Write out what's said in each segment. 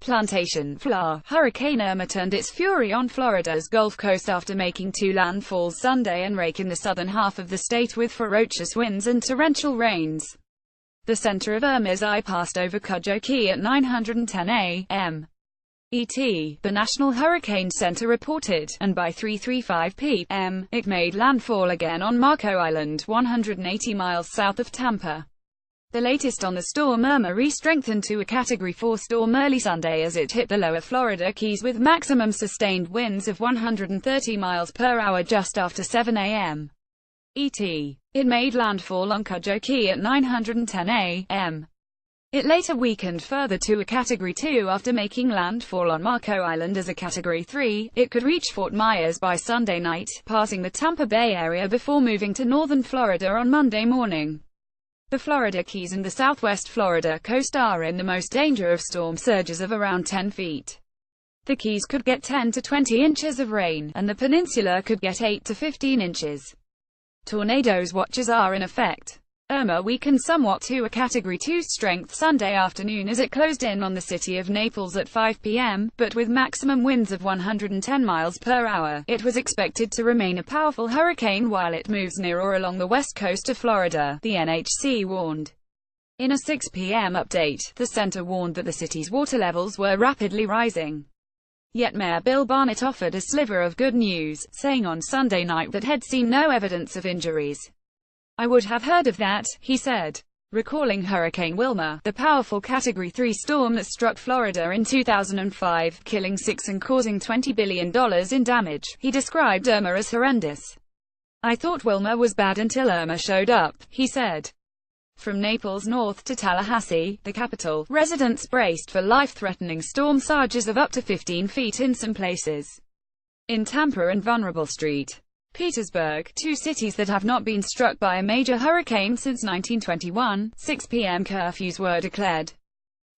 Plantation, FLA. Hurricane Irma turned its fury on Florida's Gulf Coast after making two landfalls Sunday and raking the southern half of the state with ferocious winds and torrential rains. The center of Irma's eye passed over Cudjoe Key at 9:10 a.m. ET, the National Hurricane Center reported, and by 3:35 p.m., it made landfall again on Marco Island, 180 miles south of Tampa. The latest on the storm, Irma re-strengthened to a Category 4 storm early Sunday as it hit the lower Florida Keys with maximum sustained winds of 130 miles per hour just after 7 a.m. ET. It made landfall on Cudjoe Key at 9:10 a.m. It later weakened further to a Category 2 after making landfall on Marco Island as a Category 3. It could reach Fort Myers by Sunday night, passing the Tampa Bay area before moving to northern Florida on Monday morning. The Florida Keys and the southwest Florida coast are in the most danger of storm surges of around 10 feet. The Keys could get 10 to 20 inches of rain, and the peninsula could get 8 to 15 inches. Tornadoes watches are in effect. Irma weakened somewhat to a Category 2 strength Sunday afternoon as it closed in on the city of Naples at 5 p.m., but with maximum winds of 110 miles per hour, it was expected to remain a powerful hurricane while it moves near or along the west coast of Florida, the NHC warned. In a 6 p.m. update, the center warned that the city's water levels were rapidly rising. Yet Mayor Bill Barnett offered a sliver of good news, saying on Sunday night that he'd seen no evidence of injuries. "I would have heard of that," he said. Recalling Hurricane Wilma, the powerful Category 3 storm that struck Florida in 2005, killing 6 and causing $20 billion in damage, he described Irma as horrendous. "I thought Wilma was bad until Irma showed up," he said. From Naples north to Tallahassee, the capital, residents braced for life-threatening storm surges of up to 15 feet in some places. In Tampa and Vulnerable St. Petersburg, two cities that have not been struck by a major hurricane since 1921, 6 p.m. curfews were declared.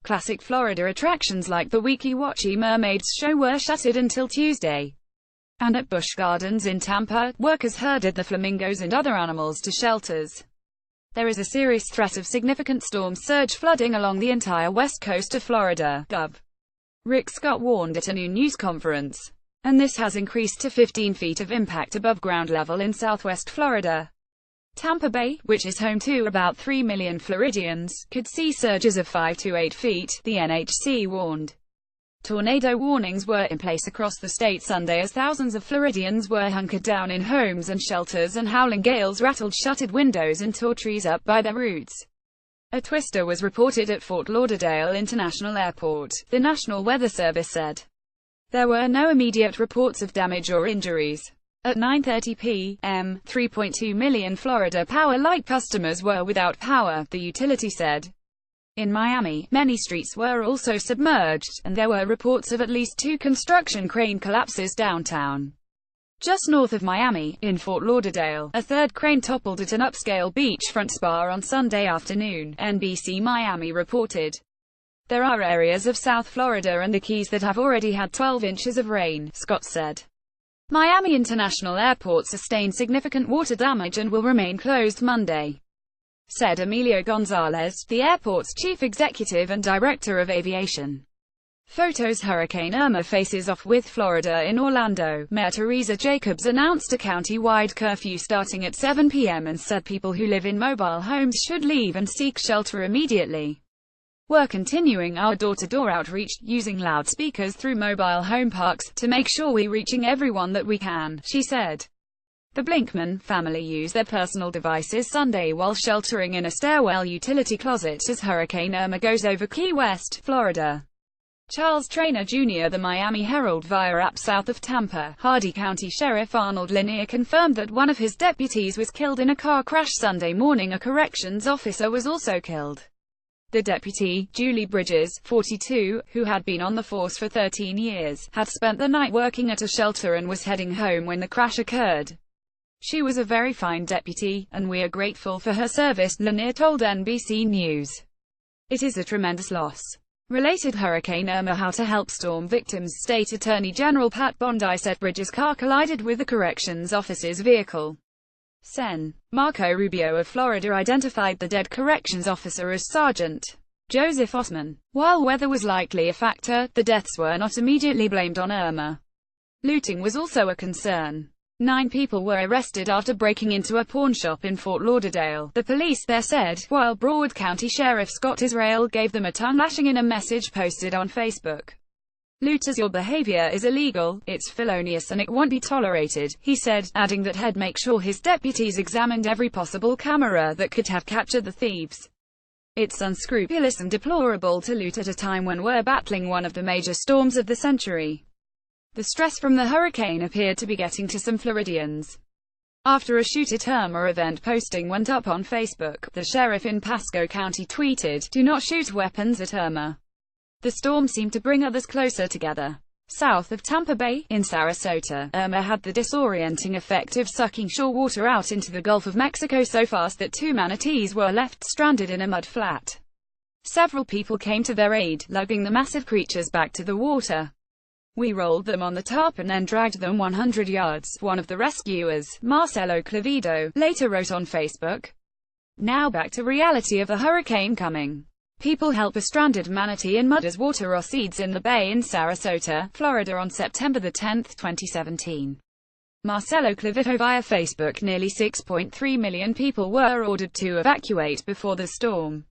Classic Florida attractions like the Weeki Wachee Mermaids show were shuttered until Tuesday. And at Busch Gardens in Tampa, workers herded the flamingos and other animals to shelters. There is a serious threat of significant storm surge flooding along the entire west coast of Florida, Gov. Rick Scott warned at a noon news conference. And this has increased to 15 feet of impact above ground level in southwest Florida. Tampa Bay, which is home to about 3 million Floridians, could see surges of 5 to 8 feet, the NHC warned. Tornado warnings were in place across the state Sunday as thousands of Floridians were hunkered down in homes and shelters, and howling gales rattled shuttered windows and tore trees up by their roots. A twister was reported at Fort Lauderdale International Airport, the National Weather Service said. There were no immediate reports of damage or injuries. At 9:30 p.m., 3.2 million Florida Power-like customers were without power, the utility said. In Miami, many streets were also submerged, and there were reports of at least 2 construction crane collapses downtown. Just north of Miami, in Fort Lauderdale, a third crane toppled at an upscale beachfront spa on Sunday afternoon, NBC Miami reported. There are areas of South Florida and the Keys that have already had 12 inches of rain, Scott said. Miami International Airport sustained significant water damage and will remain closed Monday, said Emilio Gonzalez, the airport's chief executive and director of aviation. Photos. Hurricane Irma faces off with Florida in Orlando. Mayor Teresa Jacobs announced a county-wide curfew starting at 7 p.m. and said people who live in mobile homes should leave and seek shelter immediately. We're continuing our door-to-door outreach, using loudspeakers through mobile home parks, to make sure we're reaching everyone that we can, she said. The Blinkman family used their personal devices Sunday while sheltering in a stairwell utility closet as Hurricane Irma goes over Key West, Florida. Charles Traynor Jr. The Miami Herald via app south of Tampa, Hardy County Sheriff Arnold Lanier confirmed that one of his deputies was killed in a car crash Sunday morning. A corrections officer was also killed. The deputy, Julie Bridges, 42, who had been on the force for 13 years, had spent the night working at a shelter and was heading home when the crash occurred. She was a very fine deputy, and we are grateful for her service, Lanier told NBC News. It is a tremendous loss. Related Hurricane Irma. How to help storm victims. State Attorney General Pat Bondi said Bridges' car collided with the corrections officer's vehicle. Sen. Marco Rubio of Florida identified the dead corrections officer as Sergeant Joseph Osman. While weather was likely a factor, the deaths were not immediately blamed on Irma. Looting was also a concern. 9 people were arrested after breaking into a pawn shop in Fort Lauderdale, the police there said, while Broward County Sheriff Scott Israel gave them a tongue-lashing in a message posted on Facebook. "Looters, your behavior is illegal, it's felonious and it won't be tolerated," he said, adding that he'd make sure his deputies examined every possible camera that could have captured the thieves. "It's unscrupulous and deplorable to loot at a time when we're battling one of the major storms of the century." The stress from the hurricane appeared to be getting to some Floridians. After a Shoot It Irma event posting went up on Facebook, the sheriff in Pasco County tweeted, "Do not shoot weapons at Irma." The storm seemed to bring others closer together. South of Tampa Bay, in Sarasota, Irma had the disorienting effect of sucking shore water out into the Gulf of Mexico so fast that 2 manatees were left stranded in a mud flat. Several people came to their aid, lugging the massive creatures back to the water. "We rolled them on the tarp and then dragged them 100 yards, one of the rescuers, Marcelo Clavido, later wrote on Facebook. Now back to reality of a hurricane coming. People help a stranded manatee in mud as water recedes in the bay in Sarasota, Florida on September 10, 2017. Marcelo Clavido via Facebook. Nearly 6.3 million people were ordered to evacuate before the storm.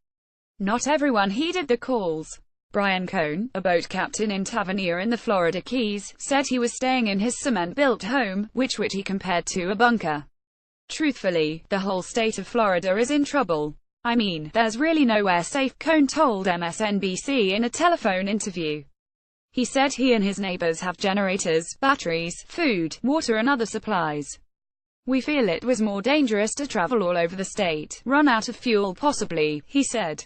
Not everyone heeded the calls. Brian Cohn, a boat captain in Tavernier in the Florida Keys, said he was staying in his cement-built home, which he compared to a bunker. "Truthfully, the whole state of Florida is in trouble. I mean, there's really nowhere safe," Cohn told MSNBC in a telephone interview. He said he and his neighbors have generators, batteries, food, water and other supplies. "We feel it was more dangerous to travel all over the state, run out of fuel possibly," he said.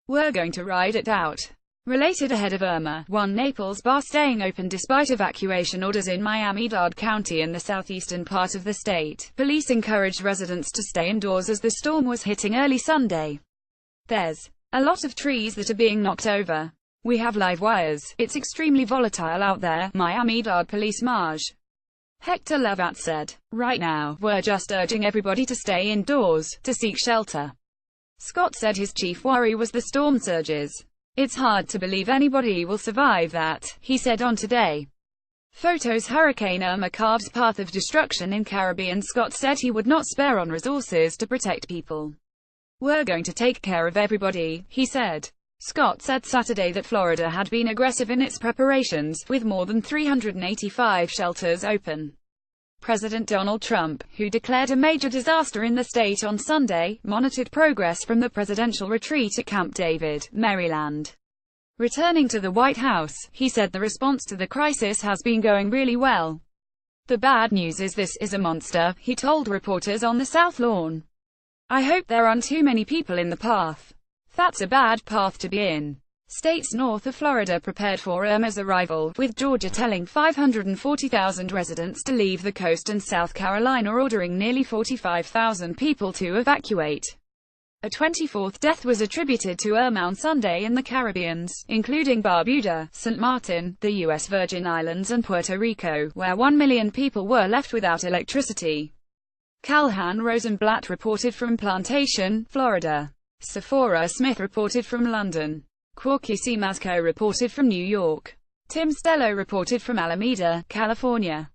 "We're going to ride it out." Related ahead of Irma, one Naples bar staying open despite evacuation orders in Miami-Dade County in the southeastern part of the state. Police encouraged residents to stay indoors as the storm was hitting early Sunday. "There's a lot of trees that are being knocked over. We have live wires. It's extremely volatile out there," Miami-Dade Police Maj. Hector Levat said. "Right now, we're just urging everybody to stay indoors, to seek shelter." Scott said his chief worry was the storm surges. "It's hard to believe anybody will survive that," he said on Today. Photos. Hurricane Irma carves path of destruction in Caribbean. Scott said he would not spare on resources to protect people. "We're going to take care of everybody," he said. Scott said Saturday that Florida had been aggressive in its preparations, with more than 385 shelters open. President Donald Trump, who declared a major disaster in the state on Sunday, monitored progress from the presidential retreat at Camp David, Maryland. Returning to the White House, he said the response to the crisis has been going really well. "The bad news is this is a monster," he told reporters on the South Lawn. "I hope there aren't too many people in the path. That's a bad path to be in." States north of Florida prepared for Irma's arrival, with Georgia telling 540,000 residents to leave the coast and South Carolina ordering nearly 45,000 people to evacuate. A 24th death was attributed to Irma on Sunday in the Caribbeans, including Barbuda, St. Martin, the U.S. Virgin Islands and Puerto Rico, where 1 million people were left without electricity. Calhan Rosenblatt reported from Plantation, Florida. Sephora Smith reported from London. Kwakisi Mazko reported from New York. Tim Stello reported from Alameda, California.